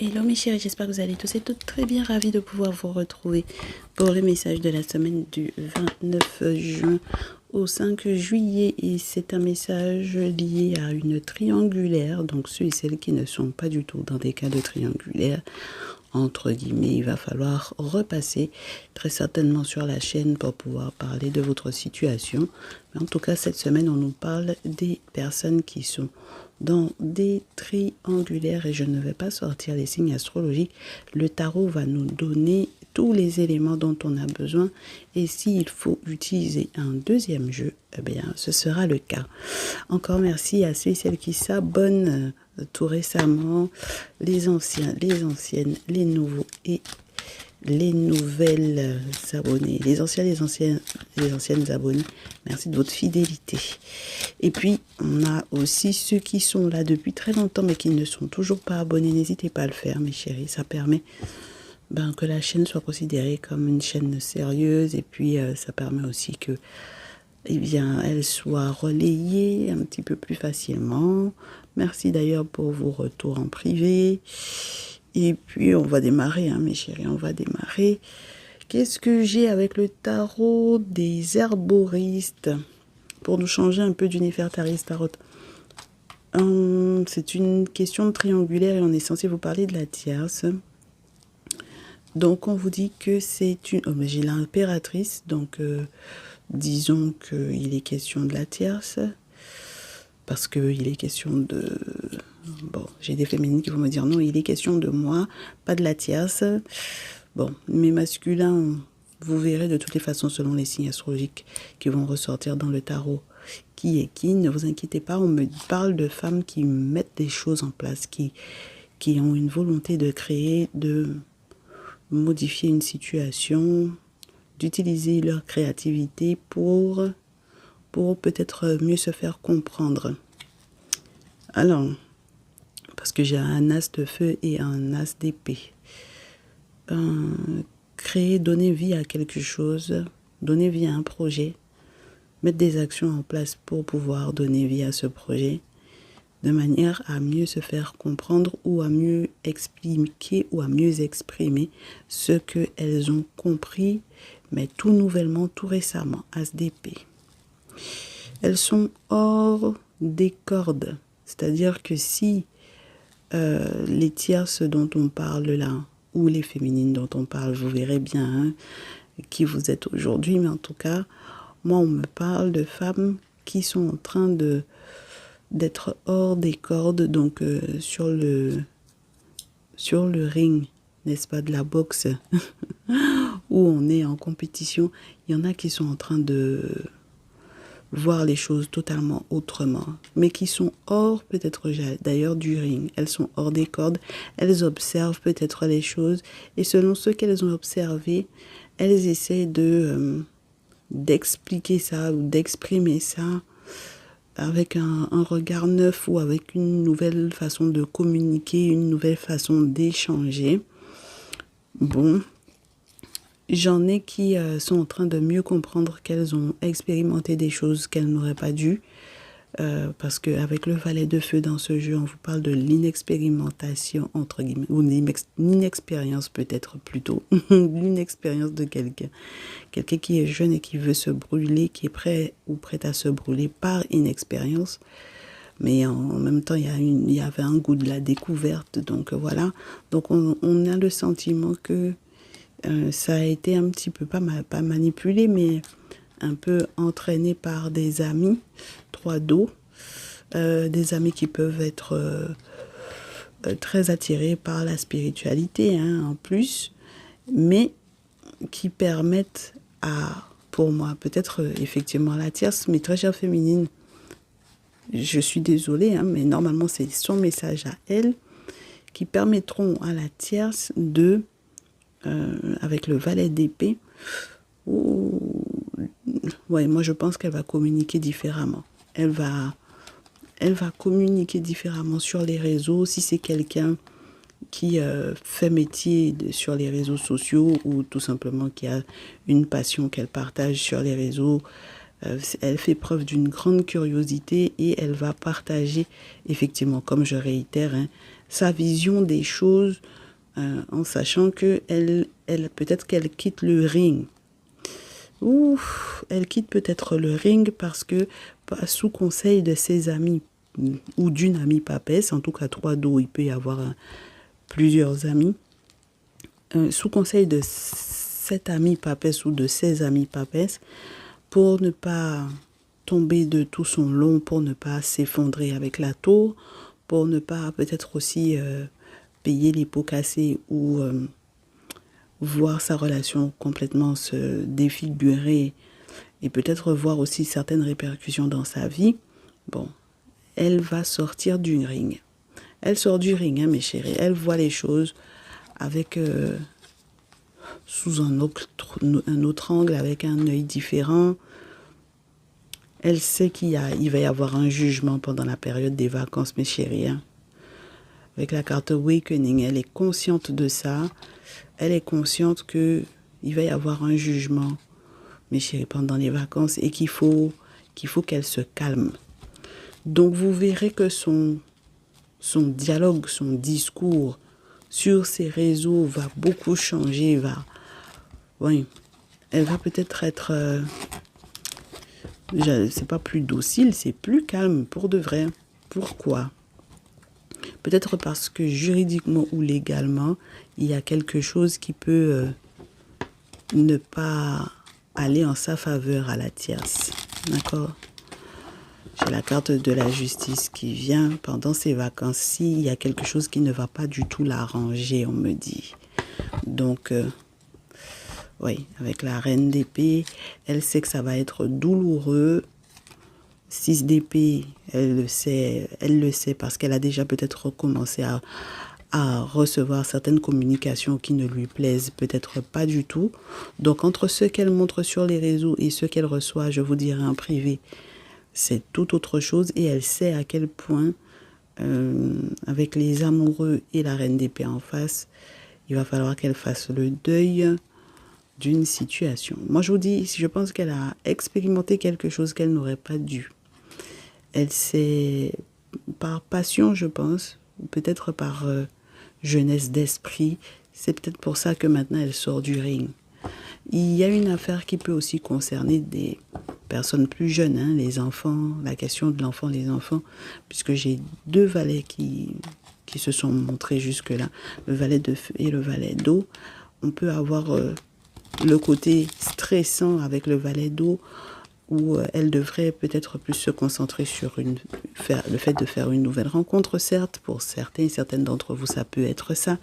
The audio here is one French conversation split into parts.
Hello mes chéris, j'espère que vous allez tous et toutes très bien, ravis de pouvoir vous retrouver pour le message de la semaine du 29 juin au 5 juillet. Et c'est un message lié à une triangulaire, donc ceux et celles qui ne sont pas du tout dans des cas de triangulaire, entre guillemets, il va falloir repasser très certainement sur la chaîne pour pouvoir parler de votre situation. Mais en tout cas, cette semaine, on nous parle des personnes qui sont dans des triangulaires et je ne vais pas sortir les signes astrologiques. Le tarot va nous donner tous les éléments dont on a besoin et s'il faut utiliser un deuxième jeu, eh bien, ce sera le cas. Encore merci à ceux et celles qui s'abonnent tout récemment, les anciens, les anciennes, les nouveaux et les nouvelles abonnées, les anciens, les anciennes abonnées. Merci de votre fidélité. Et puis, on a aussi ceux qui sont là depuis très longtemps mais qui ne sont toujours pas abonnés. N'hésitez pas à le faire, mes chéris. Ça permet que la chaîne soit considérée comme une chaîne sérieuse. Et puis, ça permet aussi que elle soit relayée un petit peu plus facilement. Merci d'ailleurs pour vos retours en privé. Et puis, on va démarrer, mes chéris, on va démarrer. Qu'est-ce que j'ai avec le tarot des herboristes pour nous changer un peu du Néfertari Tarot? C'est une question de triangulaire et on est censé vous parler de la tierce. Donc, on vous dit que c'est une... Oh, mais j'ai l'impératrice, donc disons qu'il est question de la tierce. Parce qu'il est question de... Bon, j'ai des féminines qui vont me dire non, il est question de moi, pas de la tierce. Bon, mes masculins, vous verrez de toutes les façons selon les signes astrologiques qui vont ressortir dans le tarot. Qui est qui? Ne vous inquiétez pas, on me parle de femmes qui mettent des choses en place, qui ont une volonté de créer, de modifier une situation, d'utiliser leur créativité pour peut-être mieux se faire comprendre. Alors, parce que j'ai un as de feu et un as d'épée. Créer, donner vie à quelque chose, donner vie à un projet, mettre des actions en place pour pouvoir donner vie à ce projet, de manière à mieux se faire comprendre ou à mieux expliquer ou à mieux exprimer ce qu'elles ont compris, mais tout nouvellement, tout récemment, as d'épée. Elles sont hors des cordes, c'est-à-dire que si les tierces dont on parle là, ou les féminines dont on parle, vous verrez bien qui vous êtes aujourd'hui, mais en tout cas, moi on me parle de femmes qui sont en train d'être hors des cordes, donc sur le ring, n'est-ce pas, de la boxe, où on est en compétition. Il y en a qui sont en train de voir les choses totalement autrement, mais qui sont hors peut-être d'ailleurs du ring. Elles sont hors des cordes, elles observent peut-être les choses, et selon ce qu'elles ont observé, elles essaient d'expliquer ça ou d'exprimer ça avec un regard neuf ou avec une nouvelle façon de communiquer, une nouvelle façon d'échanger. Bon, j'en ai qui sont en train de mieux comprendre qu'elles ont expérimenté des choses qu'elles n'auraient pas dû. Parce qu'avec le valet de feu dans ce jeu, on vous parle de l'inexpérimentation, entre guillemets, ou l'inexpérience peut-être plutôt, l'inexpérience de quelqu'un. Quelqu'un qui est jeune et qui veut se brûler, qui est prêt ou prête à se brûler par inexpérience. Mais en même temps, il y avait un goût de la découverte. Donc voilà, donc on a le sentiment que ça a été un petit peu, pas manipulé, mais un peu entraîné par des amis, 3 dos, des amis qui peuvent être très attirés par la spiritualité en plus, mais qui permettent pour moi, peut-être effectivement la tierce, mais très chère féminine, je suis désolée, mais normalement c'est son message à elle, qui permettront à la tierce de, avec le valet d'épée, ouais, moi je pense qu'elle va communiquer différemment. Elle va communiquer différemment sur les réseaux. Si c'est quelqu'un qui fait métier sur les réseaux sociaux ou tout simplement qui a une passion qu'elle partage sur les réseaux, elle fait preuve d'une grande curiosité et elle va partager, effectivement, comme je réitère, sa vision des choses en sachant que elle peut-être qu'elle quitte le ring. Ou elle quitte peut-être le ring parce que sous conseil de ses amis ou d'une amie papesse, en tout cas 3 dos, il peut y avoir plusieurs amis, sous conseil de cette amie papesse ou de ses amis papesse, pour ne pas tomber de tout son long, pour ne pas s'effondrer avec la tour, pour ne pas peut-être aussi payer les pots cassés ou voir sa relation complètement se défigurer et peut-être voir aussi certaines répercussions dans sa vie. Bon, elle va sortir du ring. Elle sort du ring, hein, mes chéris. Elle voit les choses avec sous un autre angle, avec un œil différent. Elle sait il va y avoir un jugement pendant la période des vacances, mes chéris. Hein. Avec la carte Awakening, elle est consciente de ça. Elle est consciente qu'il va y avoir un jugement, mes chéris, pendant les vacances et qu'il faut qu'elle se calme. Donc, vous verrez que son dialogue, son discours sur ses réseaux va beaucoup changer. Elle va peut-être être c'est pas plus docile, c'est plus calme pour de vrai. Pourquoi? Peut-être parce que juridiquement ou légalement, il y a quelque chose qui peut ne pas aller en sa faveur à la tierce. D'accord? J'ai la carte de la justice qui vient pendant ses vacances. S'il y a quelque chose qui ne va pas du tout l'arranger, on me dit. Donc, oui, avec la reine d'épée, elle sait que ça va être douloureux. 6 d'épée, elle le sait parce qu'elle a déjà peut-être commencé à recevoir certaines communications qui ne lui plaisent peut-être pas du tout. Donc, entre ce qu'elle montre sur les réseaux et ce qu'elle reçoit, je vous dirai en privé, c'est tout autre chose. Et elle sait à quel point, avec les amoureux et la reine d'épée en face, il va falloir qu'elle fasse le deuil d'une situation. Moi, je vous dis, je pense qu'elle a expérimenté quelque chose qu'elle n'aurait pas dû. Elle s'est, par passion, je pense, peut-être par jeunesse d'esprit, c'est peut-être pour ça que maintenant elle sort du ring. Il y a une affaire qui peut aussi concerner des personnes plus jeunes, hein, les enfants, la question de l'enfant, les enfants, puisque j'ai 2 valets qui se sont montrés jusque-là, le valet de feu et le valet d'eau. On peut avoir le côté stressant avec le valet d'eau, où elle devrait peut-être plus se concentrer sur le fait de faire une nouvelle rencontre, certes, pour certains et certaines d'entre vous, ça peut être ça,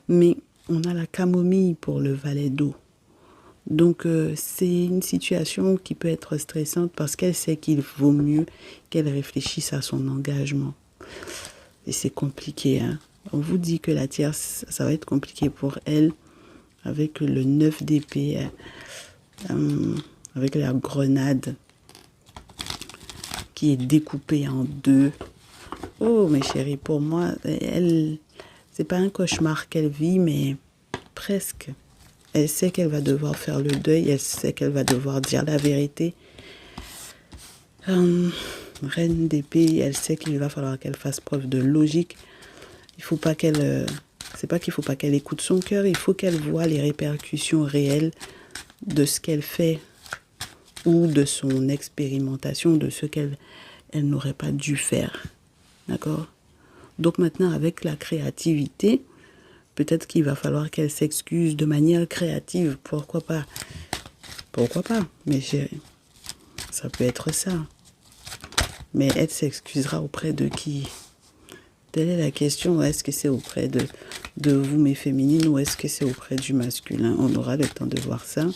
mais on a la camomille pour le valet d'eau. Donc, c'est une situation qui peut être stressante parce qu'elle sait qu'il vaut mieux qu'elle réfléchisse à son engagement. Et c'est compliqué, hein. On vous dit que la tierce, ça va être compliqué pour elle avec le 9 d'épée, avec la grenade qui est découpée en 2. Oh, mes chéris, pour moi, c'est pas un cauchemar qu'elle vit, mais presque. Elle sait qu'elle va devoir faire le deuil, elle sait qu'elle va devoir dire la vérité. Reine d'épée, elle sait qu'il va falloir qu'elle fasse preuve de logique. Il faut pas qu'elle... c'est pas qu'il faut pas qu'elle écoute son cœur, il faut qu'elle voie les répercussions réelles de ce qu'elle fait ou de son expérimentation, de ce qu'elle n'aurait pas dû faire. D'accord? Donc maintenant, avec la créativité, peut-être qu'il va falloir qu'elle s'excuse de manière créative. Pourquoi pas? Pourquoi pas? Mais ça peut être ça. Mais elle s'excusera auprès de qui? Telle est la question. Est-ce que c'est auprès de vous, mes féminines, ou est-ce que c'est auprès du masculin? On aura le temps de voir ça.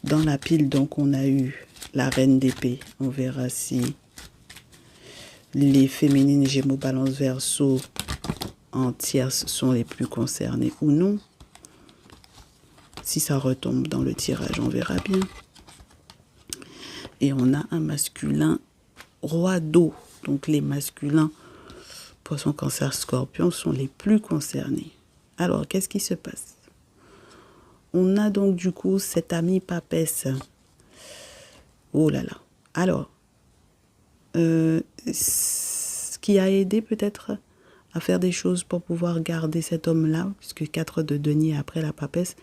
Dans la pile, donc, on a eu la reine d'épée. On verra si les féminines Gémeaux, Balance, Verseau en tierce sont les plus concernées ou non. Si ça retombe dans le tirage, on verra bien. Et on a un masculin roi d'eau. Donc les masculins Poisson, Cancer, Scorpion sont les plus concernés. Alors, qu'est-ce qui se passe? On a donc du coup cette amie papesse. Oh là là. Alors, ce qui a aidé peut-être à faire des choses pour pouvoir garder cet homme-là, puisque 4 de denier après la papesse,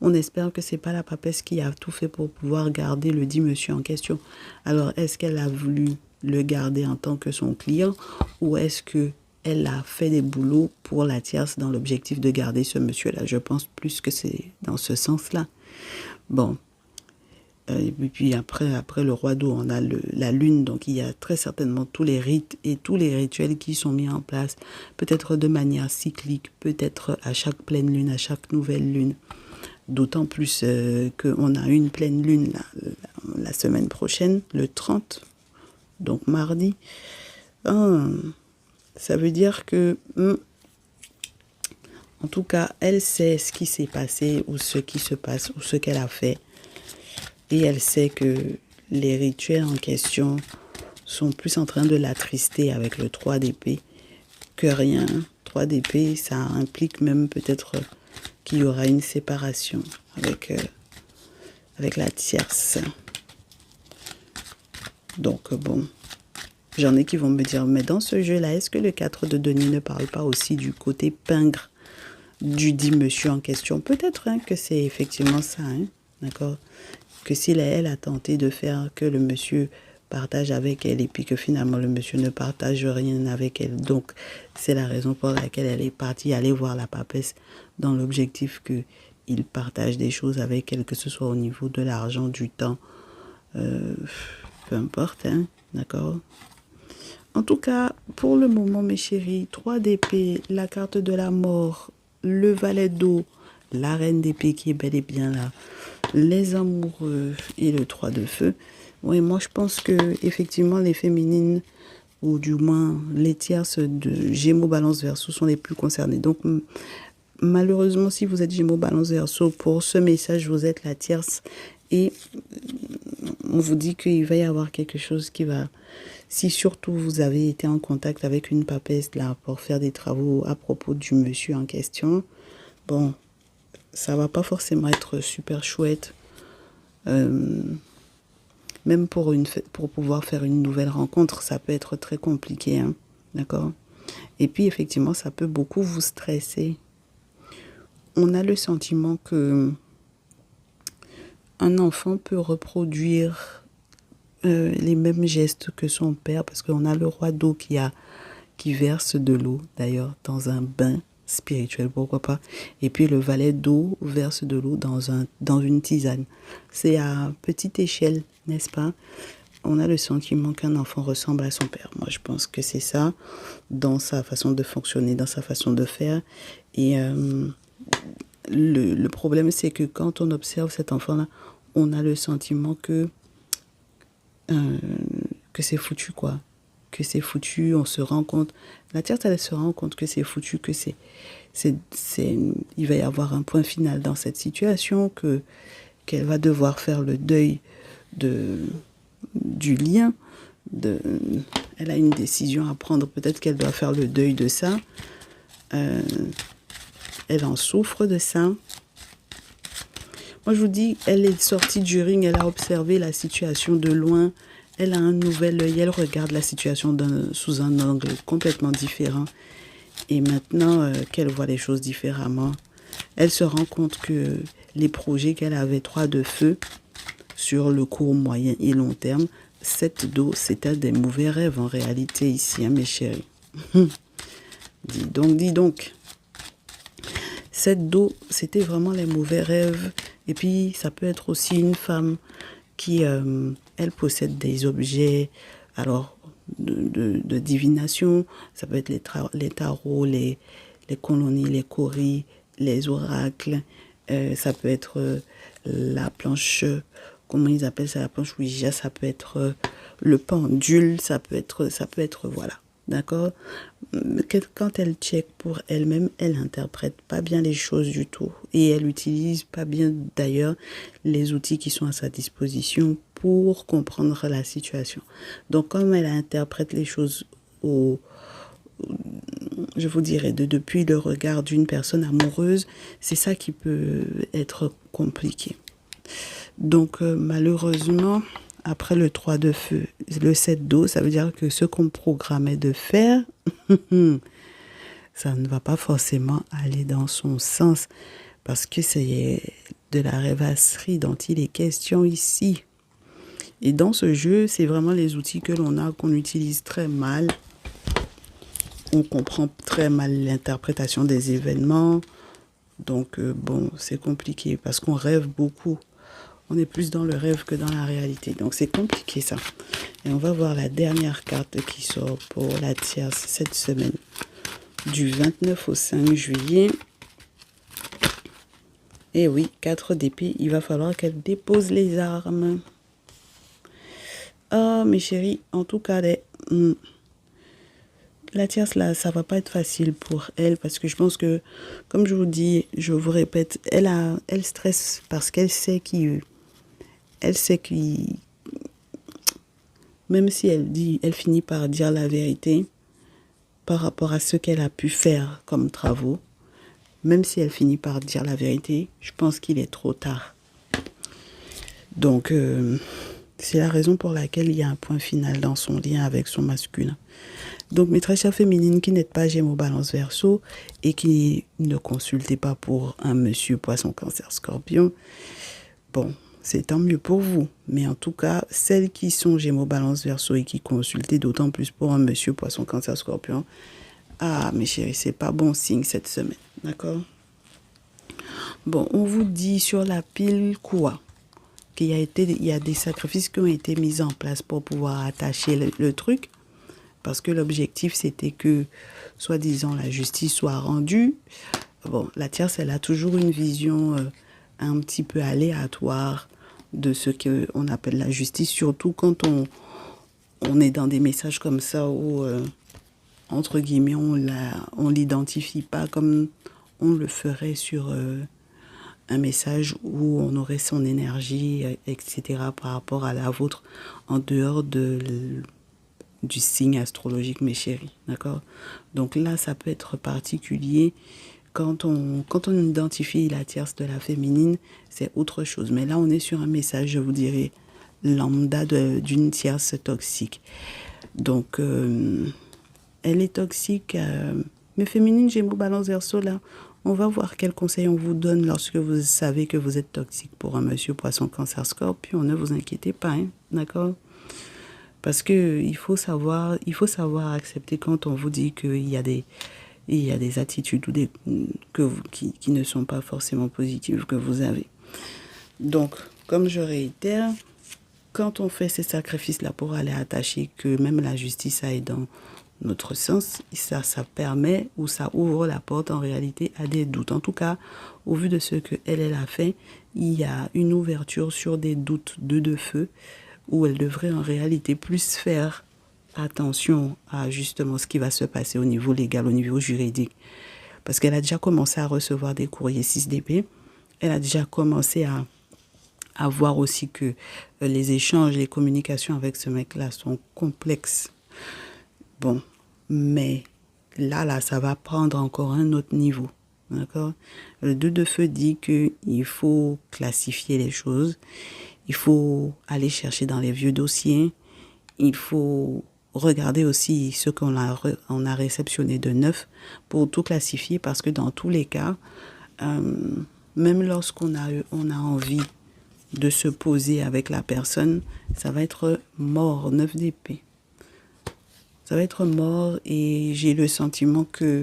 on espère que c'est pas la papesse qui a tout fait pour pouvoir garder le dit monsieur en question. Alors, est-ce qu'elle a voulu le garder en tant que son client, ou est-ce que elle a fait des boulots pour la tierce dans l'objectif de garder ce monsieur-là? Je pense plus que c'est dans ce sens-là. Bon. Et puis après le roi d'eau, on a la lune, donc il y a très certainement tous les rites et tous les rituels qui sont mis en place, peut-être de manière cyclique, peut-être à chaque pleine lune, à chaque nouvelle lune. D'autant plus qu'on a une pleine lune la semaine prochaine, le 30, donc mardi. Ça veut dire que, en tout cas, elle sait ce qui s'est passé ou ce qui se passe ou ce qu'elle a fait. Et elle sait que les rituels en question sont plus en train de l'attrister avec le 3 d'épée que rien. 3 d'épée, ça implique même peut-être qu'il y aura une séparation avec la tierce. Donc bon, j'en ai qui vont me dire, mais dans ce jeu-là, est-ce que le 4 de denier ne parle pas aussi du côté pingre du dit monsieur en question? Peut-être que c'est effectivement ça, d'accord? Que si elle a tenté de faire que le monsieur partage avec elle et puis que finalement le monsieur ne partage rien avec elle. Donc, c'est la raison pour laquelle elle est partie aller voir la papesse dans l'objectif qu'il partage des choses avec elle, que ce soit au niveau de l'argent, du temps, peu importe, d'accord? En tout cas, pour le moment, mes chéris, 3 d'épée, la carte de la mort, le valet d'eau, la reine d'épée qui est bel et bien là, les amoureux et le 3 de feu. Oui, moi je pense que effectivement les féminines, ou du moins les tierces de Gémeaux, Balance, Verseau sont les plus concernées. Donc malheureusement, si vous êtes Gémeaux, Balance, Verseau, pour ce message, vous êtes la tierce et on vous dit qu'il va y avoir quelque chose qui va... Si surtout vous avez été en contact avec une papesse là pour faire des travaux à propos du monsieur en question, bon, ça va pas forcément être super chouette. Même pour pouvoir faire une nouvelle rencontre, ça peut être très compliqué, d'accord? Et puis effectivement, ça peut beaucoup vous stresser. On a le sentiment que un enfant peut reproduire les mêmes gestes que son père, parce qu'on a le roi d'eau qui verse de l'eau, d'ailleurs, dans un bain spirituel, pourquoi pas. Et puis le valet d'eau verse de l'eau dans une tisane. C'est à petite échelle, n'est-ce pas? On a le sentiment qu'un enfant ressemble à son père. Moi, je pense que c'est ça, dans sa façon de fonctionner, dans sa façon de faire. Et le problème, c'est que quand on observe cet enfant-là, on a le sentiment que c'est foutu, quoi. Que c'est foutu, on se rend compte. La tierce, elle se rend compte que c'est foutu, que il va y avoir un point final dans cette situation, qu'elle va devoir faire le deuil du lien. Elle a une décision à prendre, peut-être qu'elle doit faire le deuil de ça. Elle en souffre de ça. Moi, je vous dis, elle est sortie du ring, elle a observé la situation de loin. Elle a un nouvel œil, elle regarde la situation sous un angle complètement différent. Et maintenant qu'elle voit les choses différemment, elle se rend compte que les projets qu'elle avait, 3 de feu, sur le court, moyen et long terme, 7 d'eau, c'était des mauvais rêves en réalité ici, mes chéris. Dis donc. 7 d'eau, c'était vraiment les mauvais rêves. Et puis, ça peut être aussi une femme qui, elle possède des objets, alors, de divination. Ça peut être les tarots, les colonies, les coris, les oracles. Ça peut être la planche, comment ils appellent ça, la planche Ouija. Ça peut être le pendule. Ça peut être, voilà. D'accord? Quand elle check pour elle-même, elle n'interprète pas bien les choses du tout. Et elle n'utilise pas bien, d'ailleurs, les outils qui sont à sa disposition pour comprendre la situation. Donc, comme elle interprète les choses je vous dirais, depuis le regard d'une personne amoureuse, c'est ça qui peut être compliqué. Donc, malheureusement... Après le 3 de feu, le 7 d'eau, ça veut dire que ce qu'on programmait de faire, ça ne va pas forcément aller dans son sens parce que c'est de la rêvasserie dont il est question ici. Et dans ce jeu, c'est vraiment les outils que l'on a, qu'on utilise très mal. On comprend très mal l'interprétation des événements. Donc, bon, c'est compliqué parce qu'on rêve beaucoup. On est plus dans le rêve que dans la réalité. Donc, c'est compliqué ça. Et on va voir la dernière carte qui sort pour la tierce cette semaine. Du 29 au 5 juillet. Et oui, 4 d'épée. Il va falloir qu'elle dépose les armes. Ah, mes chéris, en tout cas, la tierce, là, ça va pas être facile pour elle parce que je pense que, comme je vous dis, je vous répète, elle stresse parce qu'elle sait qu'il, même si elle finit par dire la vérité par rapport à ce qu'elle a pu faire comme travaux, même si elle finit par dire la vérité, je pense qu'il est trop tard. Donc, c'est la raison pour laquelle il y a un point final dans son lien avec son masculin. Donc, mes très chères féminines qui n'êtes pas Gémeaux, Balance, Verseau et qui ne consultez pas pour un monsieur Poisson, Cancer, Scorpion, bon, c'est tant mieux pour vous. Mais en tout cas, celles qui sont Gémeaux, Balance, Verseau et qui consultez d'autant plus pour un monsieur Poisson, Cancer, Scorpion, ah, mes chéris, c'est pas bon signe cette semaine, d'accord? Bon, on vous dit sur la pile quoi? Il y a des sacrifices qui ont été mis en place pour pouvoir attacher le truc. Parce que l'objectif, c'était que, soi-disant, la justice soit rendue. Bon, la tierce, elle a toujours une vision un petit peu aléatoire de ce qu'on appelle la justice, surtout quand on est dans des messages comme ça où, entre guillemets, on l'identifie pas comme on le ferait sur un message où on aurait son énergie, etc., par rapport à la vôtre, en dehors du signe astrologique, mes chéris, d'accord? Donc là, ça peut être particulier. Quand on identifie la tierce de la féminine, c'est autre chose. Mais là, on est sur un message, je vous dirais, lambda d'une tierce toxique. Donc, elle est toxique. Mais féminine, Gémeaux, Balance, Verseau, là, on va voir quels conseils on vous donne lorsque vous savez que vous êtes toxique pour un monsieur Poisson, Cancer, Scorpion. Ne vous inquiétez pas, hein, d'accord? Parce que il faut savoir accepter quand on vous dit qu'il y a des attitudes qui ne sont pas forcément positives que vous avez. Donc, comme je réitère, quand on fait ces sacrifices-là pour aller attacher que même la justice aille dans notre sens, ça permet ou ça ouvre la porte en réalité à des doutes. En tout cas, au vu de ce qu'elle a fait, il y a une ouverture sur des doutes de feu où elle devrait en réalité plus faire attention à justement ce qui va se passer au niveau légal, au niveau juridique. Parce qu'elle a déjà commencé à recevoir des courriers 6 d'épée. Elle a déjà commencé à voir aussi que les échanges, les communications avec ce mec-là sont complexes. Bon, mais là, ça va prendre encore un autre niveau. D'accord? Le 2 de feu dit qu'il faut classifier les choses. Il faut aller chercher dans les vieux dossiers. Il faut regarder aussi ce qu'on a réceptionné de neuf pour tout classifier parce que dans tous les cas, même lorsqu'on on a envie de se poser avec la personne, ça va être mort, 9 d'épée. Ça va être mort et j'ai le sentiment que...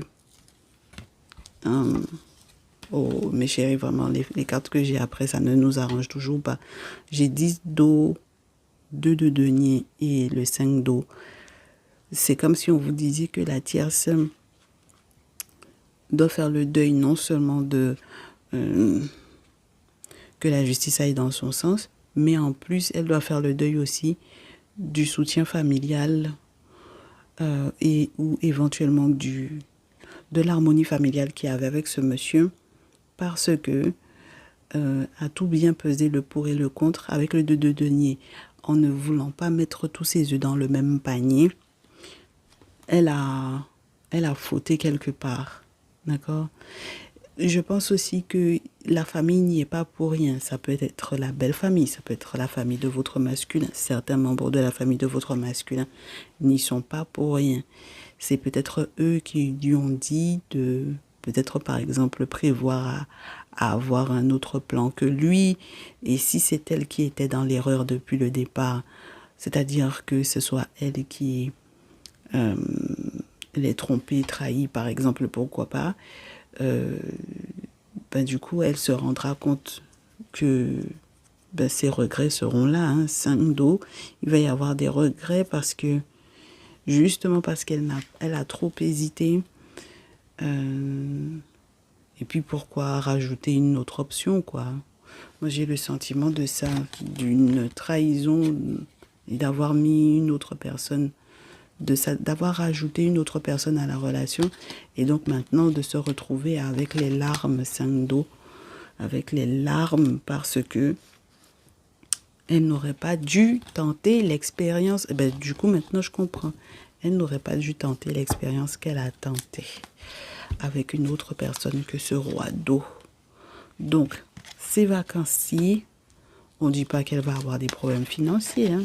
oh, mes chéris, vraiment, les cartes que j'ai après, ça ne nous arrange toujours pas. J'ai 10 d'eau, 2 de denier et le 5 d'eau. C'est comme si on vous disait que la tierce doit faire le deuil non seulement de que la justice aille dans son sens, mais en plus, elle doit faire le deuil aussi du soutien familial ou éventuellement de l'harmonie familiale qu'il y avait avec ce monsieur, parce que à tout bien peser le pour et le contre, avec le 2 de denier, en ne voulant pas mettre tous ses œufs dans le même panier, elle a fauté quelque part, d'accord? Je pense aussi que la famille n'y est pas pour rien. Ça peut être la belle famille, ça peut être la famille de votre masculin. Certains membres de la famille de votre masculin n'y sont pas pour rien. c'est peut-être eux qui lui ont dit de, peut-être par exemple, prévoir à avoir un autre plan que lui. Et si c'est elle qui était dans l'erreur depuis le départ, c'est-à-dire que ce soit elle qui les trompée, trahie, par exemple, pourquoi pas, ben, du coup, elle se rendra compte que ben, ses regrets seront là. 5 d'eau, il va y avoir des regrets parce que, justement parce elle a trop hésité. Et puis, pourquoi rajouter une autre option, quoi. Moi, j'ai le sentiment de ça, d'une trahison et d'avoir mis une autre personne, d'avoir rajouté une autre personne à la relation et donc maintenant de se retrouver avec les larmes 5 d'eau, avec les larmes parce que elle n'aurait pas dû tenter l'expérience. Eh ben, du coup, maintenant, je comprends. Elle n'aurait pas dû tenter l'expérience qu'elle a tentée avec une autre personne que ce roi d'eau. Donc, ces vacances-ci, on ne dit pas qu'elle va avoir des problèmes financiers.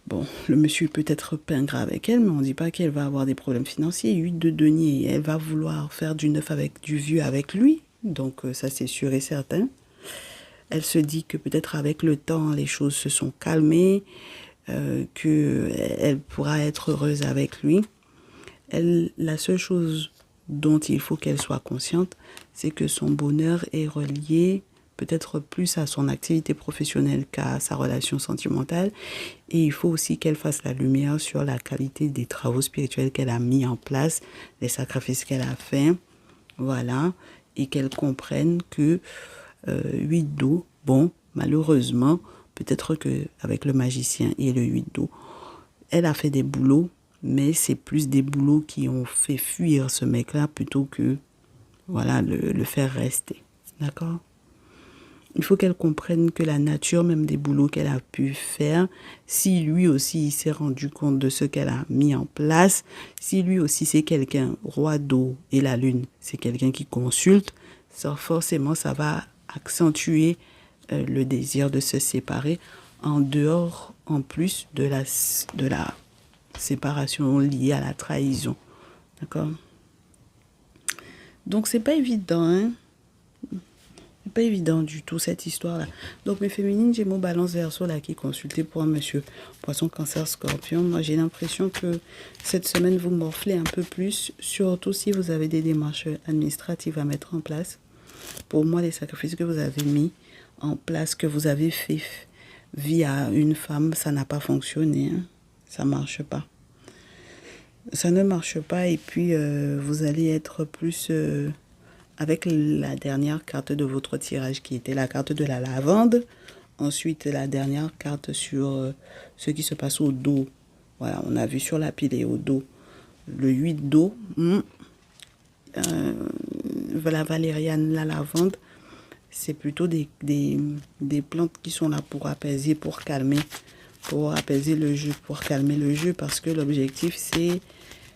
Bon, le monsieur peut être pingre avec elle, mais on ne dit pas qu'elle va avoir des problèmes financiers. 8 de denier, elle va vouloir faire du neuf avec du vieux avec lui. Donc, ça, c'est sûr et certain. Elle se dit que peut-être avec le temps, les choses se sont calmées, qu'elle pourra être heureuse avec lui. La seule chose dont il faut qu'elle soit consciente, c'est que son bonheur est relié peut-être plus à son activité professionnelle qu'à sa relation sentimentale. Et il faut aussi qu'elle fasse la lumière sur la qualité des travaux spirituels qu'elle a mis en place, les sacrifices qu'elle a faits, voilà, et qu'elle comprenne que 8 d'eau, bon, malheureusement, peut-être qu'avec le magicien et le 8 d'eau, elle a fait des boulots, mais c'est plus des boulots qui ont fait fuir ce mec-là plutôt que, voilà, le faire rester. D'accord ? Il faut qu'elle comprenne que la nature même des boulots qu'elle a pu faire, si lui aussi il s'est rendu compte de ce qu'elle a mis en place, si lui aussi c'est quelqu'un, roi d'eau et la lune, c'est quelqu'un qui consulte, ça, forcément ça va accentuer le désir de se séparer en dehors, en plus de la séparation liée à la trahison. D'accord ? Donc c'est pas évident, hein ? C'est pas évident du tout cette histoire-là. Donc mes féminines, Gémeaux, Balance, Verseau là qui consultez pour un monsieur Poisson, Cancer, Scorpion. Moi j'ai l'impression que cette semaine vous morflez un peu plus, surtout si vous avez des démarches administratives à mettre en place. Pour moi, les sacrifices que vous avez mis en place, que vous avez fait via une femme, ça n'a pas fonctionné. Ça marche pas. Ça ne marche pas et puis vous allez être plus avec la dernière carte de votre tirage qui était la carte de la lavande. Ensuite, la dernière carte sur ce qui se passe au dos. Voilà, on a vu sur la pile et au dos. Le 8 d'eau. La valériane, la lavande. C'est plutôt des plantes qui sont là pour apaiser, pour calmer. Pour apaiser le jeu, pour calmer le jeu. Parce que l'objectif, c'est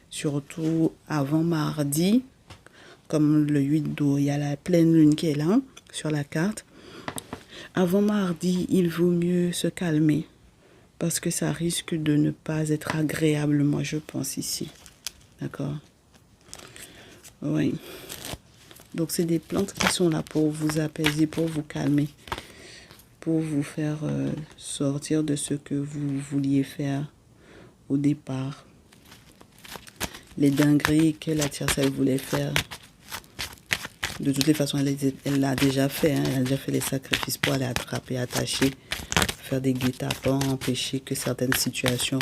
surtout avant mardi, comme le 8 d'eau, il y a la pleine lune qui est là, sur la carte. Avant mardi, il vaut mieux se calmer, parce que ça risque de ne pas être agréable, moi je pense ici. D'accord ? Oui. Donc c'est des plantes qui sont là pour vous apaiser, pour vous calmer, pour vous faire sortir de ce que vous vouliez faire au départ. Les dingueries que la tiercelle voulait faire. De toutes les façons, elle l'a déjà fait. Elle a déjà fait les sacrifices pour aller attraper, attacher, faire des guet-apens, empêcher que certaines situations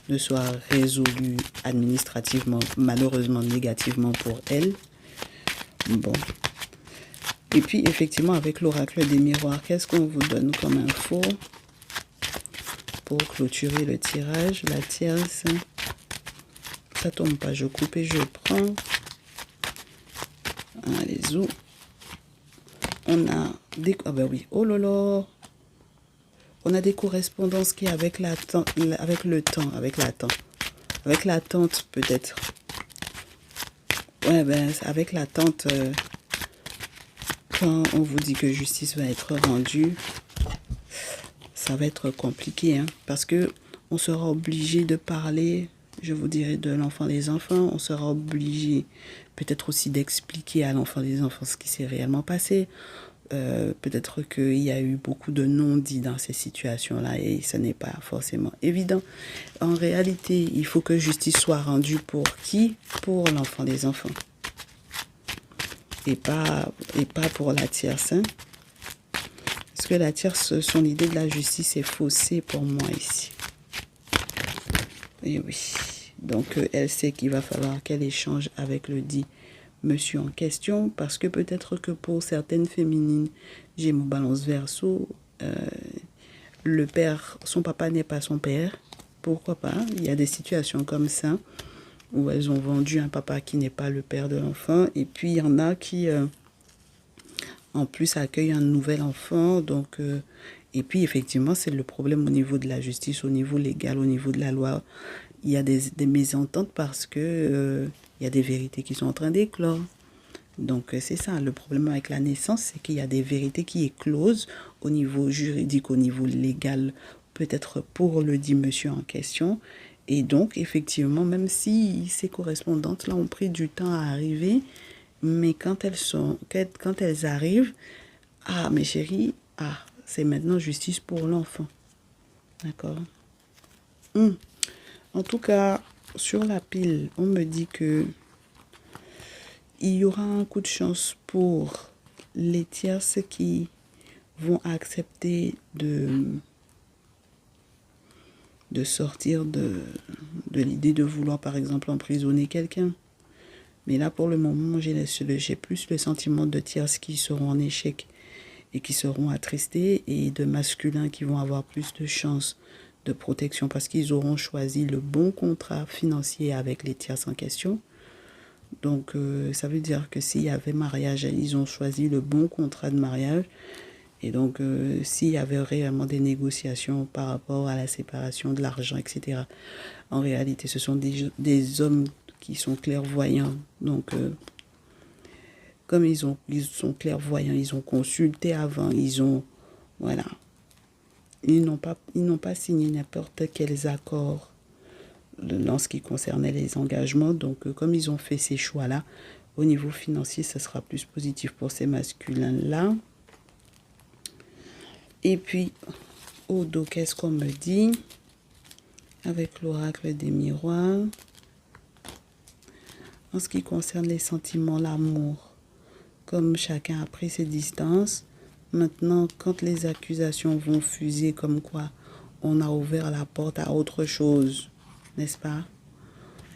ne soient résolues administrativement, malheureusement négativement pour elle. Bon. Et puis, effectivement, avec l'oracle des miroirs, qu'est-ce qu'on vous donne comme info pour clôturer le tirage? La tierce, ça tombe pas, je coupe et je prends. Allez, zou. On a des... Ah ben oui, oh là là. On a des correspondances qui avec le temps, avec l'attente peut-être. Ouais, ben avec l'attente, quand on vous dit que justice va être rendue, ça va être compliqué, parce que on sera obligé de parler je vous dirais de l'enfant des enfants. On sera obligé peut-être aussi d'expliquer à l'enfant des enfants ce qui s'est réellement passé. Peut-être qu'il y a eu beaucoup de non-dits dans ces situations-là et ce n'est pas forcément évident. En réalité, il faut que justice soit rendue pour qui? Pour l'enfant des enfants. Et pas pour la tierce. Hein? Parce que la tierce, son idée de la justice est faussée pour moi ici. Et oui. Donc, elle sait qu'il va falloir qu'elle échange avec le dit monsieur en question, parce que peut-être que pour certaines féminines, Gémeaux, Balance, Verseau, le père, son papa n'est pas son père. Pourquoi pas? Il y a des situations comme ça où elles ont vendu un papa qui n'est pas le père de l'enfant. Et puis, il y en a qui, en plus, accueillent un nouvel enfant. Donc, et puis, effectivement, c'est le problème au niveau de la justice, au niveau légal, au niveau de la loi. Il y a des mésententes parce que il y a des vérités qui sont en train d'éclore. Donc, c'est ça. Le problème avec la naissance, c'est qu'il y a des vérités qui éclosent au niveau juridique, au niveau légal, peut-être pour le dit monsieur en question. Et donc, effectivement, même si ces correspondantes-là ont pris du temps à arriver, mais quand elles arrivent, ah, mes chéris, ah, c'est maintenant justice pour l'enfant. D'accord? En tout cas, sur la pile, on me dit que il y aura un coup de chance pour les tierces qui vont accepter de sortir de l'idée de vouloir, par exemple, emprisonner quelqu'un. Mais là, pour le moment, j'ai plus le sentiment de tierces qui seront en échec et qui seront attristés, et de masculins qui vont avoir plus de chances de protection parce qu'ils auront choisi le bon contrat financier avec les tierces en question. Donc, ça veut dire que s'il y avait mariage, ils ont choisi le bon contrat de mariage. Et donc, s'il y avait réellement des négociations par rapport à la séparation de l'argent, etc., en réalité, ce sont des hommes qui sont clairvoyants. Donc, comme ils sont clairvoyants, ils ont consulté avant, voilà. Ils n'ont pas signé n'importe quels accords dans ce qui concernait les engagements. Donc, comme ils ont fait ces choix-là, au niveau financier, ça sera plus positif pour ces masculins-là. Et puis, au dos, qu'est-ce qu'on me dit? Avec l'oracle des miroirs. En ce qui concerne les sentiments, l'amour, comme chacun a pris ses distances, maintenant, quand les accusations vont fuser comme quoi on a ouvert la porte à autre chose, n'est-ce pas?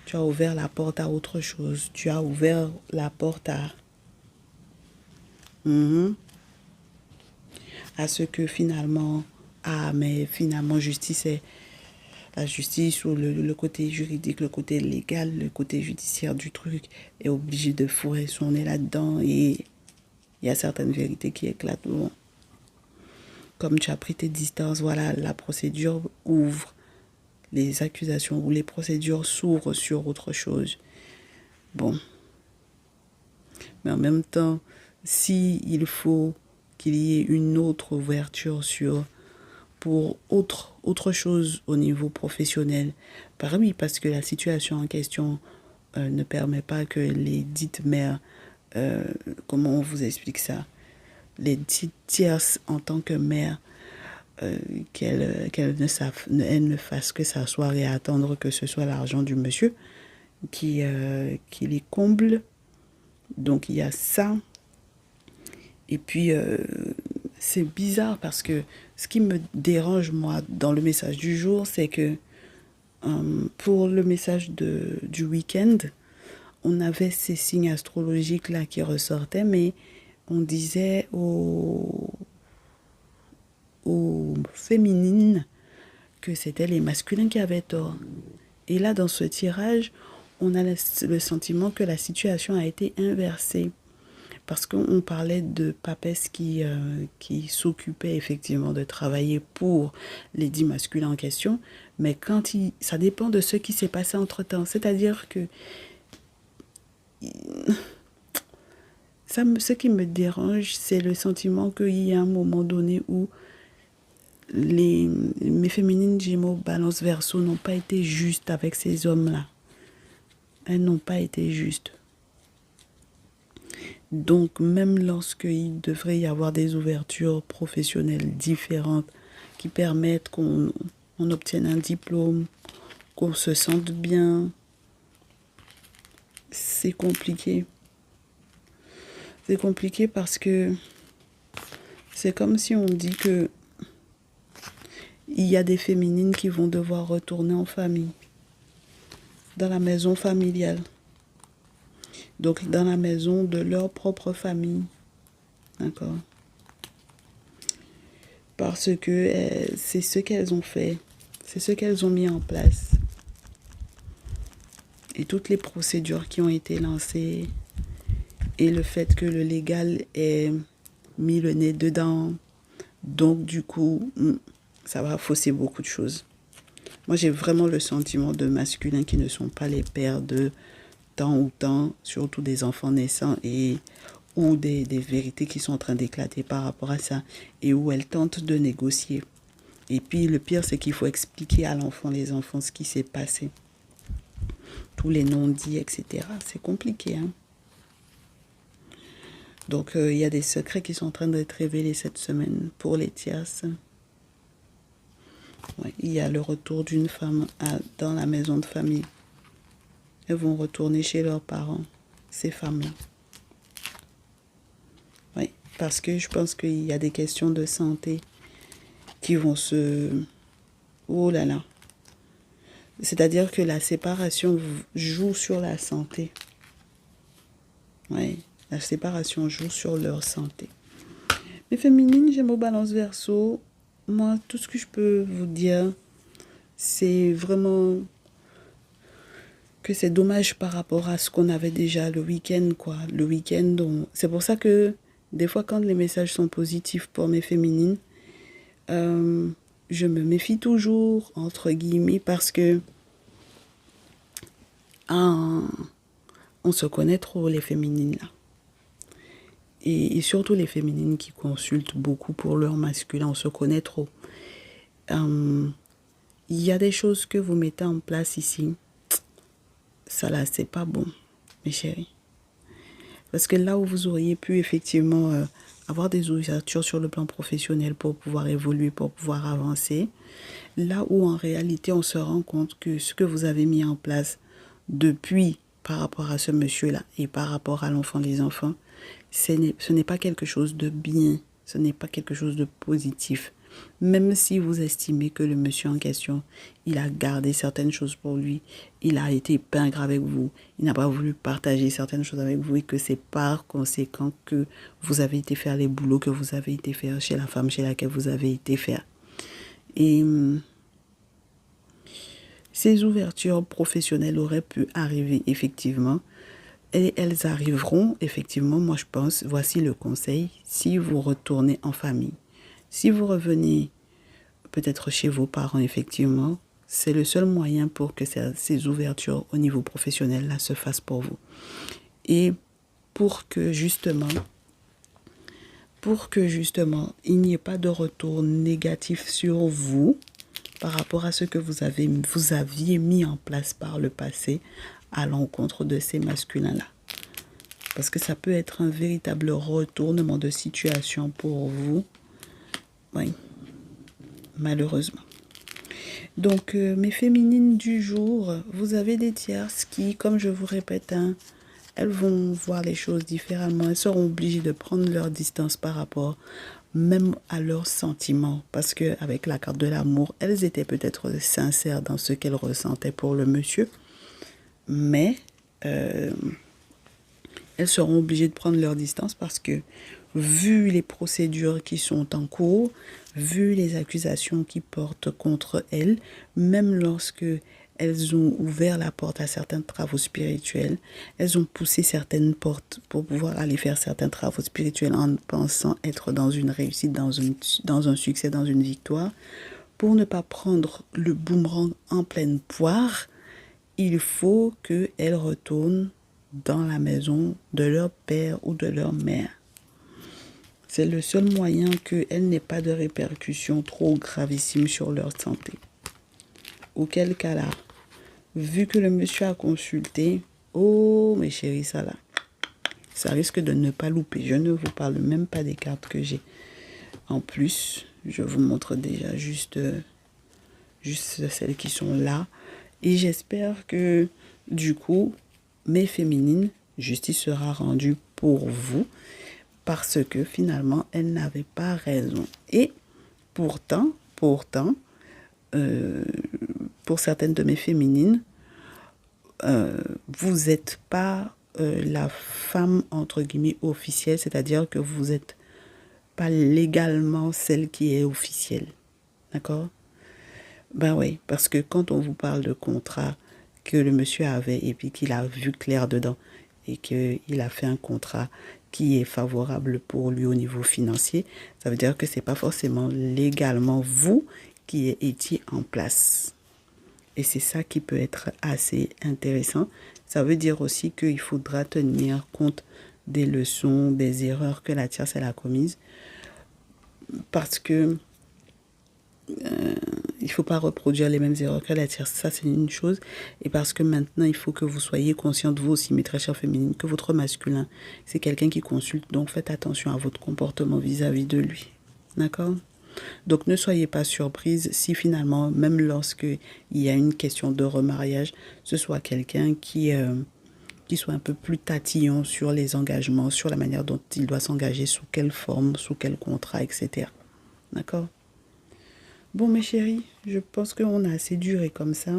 Tu as ouvert la porte à autre chose. Tu as ouvert la porte à ce que finalement, mais finalement, la justice ou le côté juridique, le côté légal, le côté judiciaire du truc est obligé de fourrer son nez là-dedans, et il y a certaines vérités qui éclatent. Bon. Comme tu as pris tes distances, voilà, la procédure ouvre les accusations ou les procédures s'ouvrent sur autre chose. Bon. Mais en même temps, il faut qu'il y ait une autre ouverture pour autre chose au niveau professionnel. Oui, parce que la situation en question ne permet pas que les dites mères, comment on vous explique ça, les dites tierces en tant que mères, qu'elles ne fassent que s'asseoir et attendre que ce soit l'argent du monsieur qui les comble. Donc il y a ça. Et puis c'est bizarre parce que ce qui me dérange moi dans le message du jour, c'est que pour le message du week-end, on avait ces signes astrologiques là qui ressortaient, mais on disait aux féminines que c'était les masculins qui avaient tort. Et là, dans ce tirage, on a le sentiment que la situation a été inversée. Parce qu'on parlait de papesse qui s'occupait effectivement de travailler pour les dits masculins en question, mais ça dépend de ce qui s'est passé entre-temps. C'est-à-dire que ce qui me dérange, c'est le sentiment qu'il y a un moment donné où mes féminines Gémeaux, Balance, Verseau n'ont pas été justes avec ces hommes-là. Elles n'ont pas été justes. Donc, même lorsqu'il devrait y avoir des ouvertures professionnelles différentes qui permettent qu'on obtienne un diplôme, qu'on se sente bien, c'est compliqué. C'est compliqué parce que c'est comme si on dit que il y a des féminines qui vont devoir retourner en famille, dans la maison familiale. Donc, dans la maison de leur propre famille. D'accord? Parce que c'est ce qu'elles ont fait. C'est ce qu'elles ont mis en place. Et toutes les procédures qui ont été lancées. Et le fait que le légal ait mis le nez dedans. Donc, du coup, ça va fausser beaucoup de choses. Moi, j'ai vraiment le sentiment de masculins qui ne sont pas les pères de tant ou tant, surtout des enfants naissants ou des vérités qui sont en train d'éclater par rapport à ça et où elles tentent de négocier. Et puis le pire, c'est qu'il faut expliquer à les enfants ce qui s'est passé. Tous les non-dits, etc. C'est compliqué, hein. Donc, il y a des secrets qui sont en train d'être révélés cette semaine pour les tierces. Ouais, il y a le retour d'une femme dans la maison de famille. Elles vont retourner chez leurs parents, ces femmes-là. Oui, parce que je pense qu'il y a des questions de santé qui vont se... Oh là là. C'est-à-dire que la séparation joue sur la santé. Oui, la séparation joue sur leur santé. Les féminines, Gémeaux, Balance, Verseau, moi, tout ce que je peux vous dire, c'est vraiment... que c'est dommage par rapport à ce qu'on avait déjà le week-end, quoi. Le week-end, c'est pour ça que des fois, quand les messages sont positifs pour mes féminines, je me méfie toujours, entre guillemets, parce que on se connaît trop, les féminines, là. Et surtout les féminines qui consultent beaucoup pour leur masculin, on se connaît trop. Il y a des choses que vous mettez en place ici. Ça là, c'est pas bon, mes chéris. Parce que là où vous auriez pu effectivement avoir des ouvertures sur le plan professionnel pour pouvoir évoluer, pour pouvoir avancer, là où en réalité on se rend compte que ce que vous avez mis en place depuis par rapport à ce monsieur-là et par rapport à l'enfant, les enfants, ce n'est pas quelque chose de bien, ce n'est pas quelque chose de positif. Même si vous estimez que le monsieur en question, il a gardé certaines choses pour lui, il a été pingre avec vous, il n'a pas voulu partager certaines choses avec vous et que c'est par conséquent que vous avez été faire les boulots que vous avez été faire chez la femme chez laquelle vous avez été faire. Et ces ouvertures professionnelles auraient pu arriver effectivement et elles arriveront effectivement, moi je pense, voici le conseil, si vous retournez en famille. Si vous revenez peut-être chez vos parents, effectivement, c'est le seul moyen pour que ces ouvertures au niveau professionnel là se fassent pour vous. Et pour que justement, il n'y ait pas de retour négatif sur vous par rapport à ce que vous aviez mis en place par le passé à l'encontre de ces masculins-là. Parce que ça peut être un véritable retournement de situation pour vous. Oui, malheureusement. Donc, mes féminines du jour, vous avez des tierces qui, comme je vous répète, hein, elles vont voir les choses différemment. Elles seront obligées de prendre leur distance par rapport même à leurs sentiments. Parce qu'avec la carte de l'amour, elles étaient peut-être sincères dans ce qu'elles ressentaient pour le monsieur. Mais elles seront obligées de prendre leur distance parce que vu les procédures qui sont en cours, vu les accusations qui portent contre elles, même lorsque elles ont ouvert la porte à certains travaux spirituels, elles ont poussé certaines portes pour pouvoir aller faire certains travaux spirituels en pensant être dans une réussite, dans un succès, dans une victoire. Pour ne pas prendre le boomerang en pleine poire, il faut qu'elles retournent dans la maison de leur père ou de leur mère. C'est le seul moyen qu'elle n'ait pas de répercussions trop gravissimes sur leur santé. Auquel cas là, vu que le monsieur a consulté, oh mes chéris, ça risque de ne pas louper. Je ne vous parle même pas des cartes que j'ai. En plus, je vous montre déjà juste celles qui sont là. Et j'espère que du coup, mes féminines, justice sera rendue pour vous. Parce que finalement, elles n'avaient pas raison. Et pourtant, pour certaines de mes féminines, vous n'êtes pas la femme, entre guillemets, officielle. C'est-à-dire que vous n'êtes pas légalement celle qui est officielle. D'accord? Ben oui, parce que quand on vous parle de contrat que le monsieur avait et puis qu'il a vu clair dedans et qu'il a fait un contrat qui est favorable pour lui au niveau financier, ça veut dire que ce n'est pas forcément légalement vous qui étiez en place. Et c'est ça qui peut être assez intéressant. Ça veut dire aussi qu'il faudra tenir compte des leçons, des erreurs que la tierce elle a commises. Parce que il ne faut pas reproduire les mêmes erreurs que la tierce. Ça, c'est une chose. Et parce que maintenant, il faut que vous soyez consciente, vous aussi, mes très chères féminines, que votre masculin, c'est quelqu'un qui consulte. Donc, faites attention à votre comportement vis-à-vis de lui. D'accord? Donc, ne soyez pas surprise si finalement, même lorsqu'il y a une question de remariage, ce soit quelqu'un qui soit un peu plus tatillon sur les engagements, sur la manière dont il doit s'engager, sous quelle forme, sous quel contrat, etc. D'accord? Bon, mes chéris, je pense qu'on a assez duré comme ça.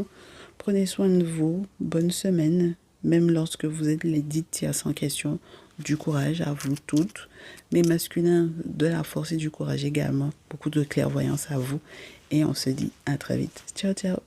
Prenez soin de vous. Bonne semaine. Même lorsque vous êtes les dites tierces en question. Du courage à vous toutes. Mes masculins, de la force et du courage également. Beaucoup de clairvoyance à vous. Et on se dit à très vite. Ciao, ciao.